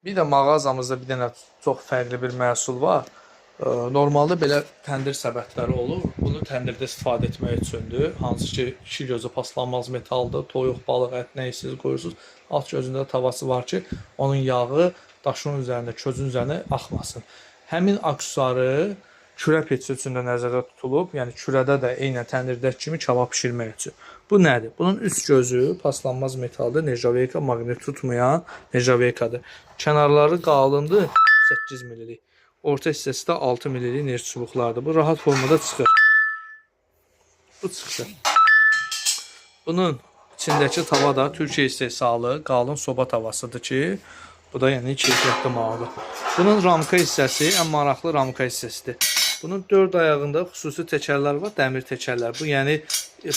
Bir də mağazamızda bir dənə çox fərqli bir məhsul var. Normalda belə təndir səbətləri olur. Bunu təndirdə istifadə etmək üçündür. Hansı ki, iki gözü paslanmaz metaldır. Toyuq, balıq, ət nə istəyirsiniz qoyursunuz. Alt gözündə tavası var ki, onun yağı daşın üzərində, közün üzərinə axmasın. Həmin aksesuarı kürə peçi üçün də nəzərdə tutulub. Yəni kürədə də eynən təndirdəki kimi kabab bişirmək üçün. Bu nədir? Bunun üst gözü paslanmaz metaldır. Nejaveyka, maqnit tutmayan nejaveykadır. Kənarları qalındır 8 millilik. Orta hissəsi də 6 millilik neft çubuqlardır. Bu rahat formada çıxır. Bu çıxdı. Bunun içindəki tava da Türkiyə istehsalı qalın soba tavasıdır ki, bu da yəni keyfiyyətli maldır. Bunun ramka hissəsi ən maraqlı ramka hissəsidir. Bunun 4 ayağında xüsusi təkərlər var, dəmir təkərlər. Bu yəni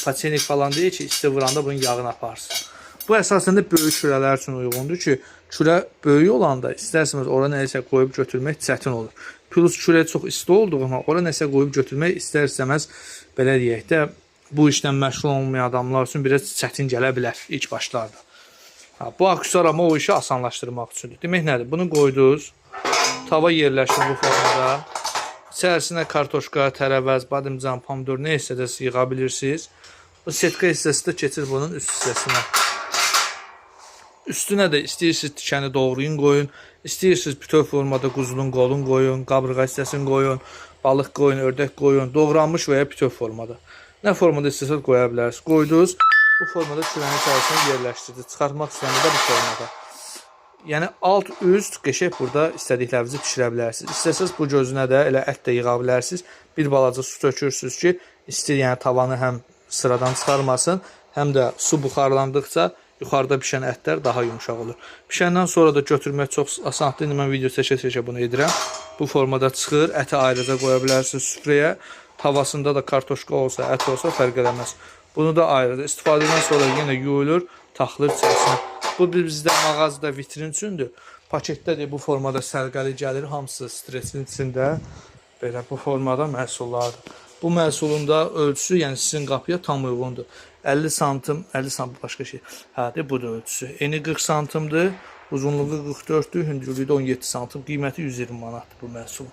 patenik falan deyil ki, isti vuranda bunun yağını aparsın. Bu əsasən də böyük kürələr üçün uyğundur ki, kürə böyük olanda istərseniz ora nəsə qoyub götürmək çətin olur. Plus kürə çox isti olduğundan ora nəsə qoyub götürmək istər-istəməz belə deyək də bu işlə məşğul olmayan adamlar üçün biraz çətin gələ bilər ilk başlarda. Bu aksesuar amma o işi asanlaşdırmaq üçündür. Demək nədir? Bunu qoydunuz, tava yerləşir bu formada. İçərisinə kartoşka, tərəvəz, badımcan, pomidor nə isə də yığa bilirsiniz. Bu setka hissəsi də keçir bunun üst hissəsinə. Üstünə də istəyirsiniz tikəni doğrayın qoyun, istəyirsiniz bütöv formada quzunun qolun qoyun, qabırğa hissəsini qoyun, balıq qoyun, ördək qoyun, doğranmış və ya bütöv formada. Nə formada istəsəz qoya bilərsiniz. Qoydunuz, bu formada kürənin içərisində yerləşdirdiniz. Çıxartmaq istəyəndə də bu formada. Yəni alt üst qəşəng burada istədiklərinizi bişirə bilərsiniz. İstəsəz bu gözünə də elə ət də yığa bilərsiniz. Bir balaca su tökürsünüz ki, istəyir yəni tavanı həm sıradan çıxarmasın, həm də su buxarlandıqca yuxarıda pişən ətlər daha yumşaq olur. Pişəndən sonra da götürmək çox asandır. İndi mən video çəkə-çəkə bunu edirəm. Bu formada çıxır. Əti ayrıca qoya bilərsiniz süfrəyə. Tavasında da kartoşka olsa, ət olsa fərq eləməz. Bunu da ayrıca istifadədən sonra yenə yuyulur, taxılır içərisinə. Bu bizdə mağazada vitrin üçündür. Paketdə də bu formada sərgəli gəlir. Hamısı stresin içində belə bu formada məhsullardır. Bu məhsulun da ölçüsü, yəni sizin qapıya tam uyğundur. 50 santim, 50 santim başqa şey. Hə, bu da ölçüsü. Eni 40 santimdir, uzunluğu 44-dür, hündürlüyü də 17 santim, qiyməti 120 manatdır bu məhsulun.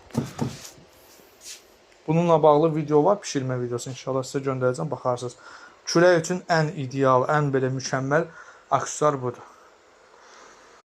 Bununla bağlı video var, pişirmə videosu inşallah sizə göndərəcəm, baxarsınız. Kürək üçün ən ideal, ən belə mükəmməl aksesuar budur.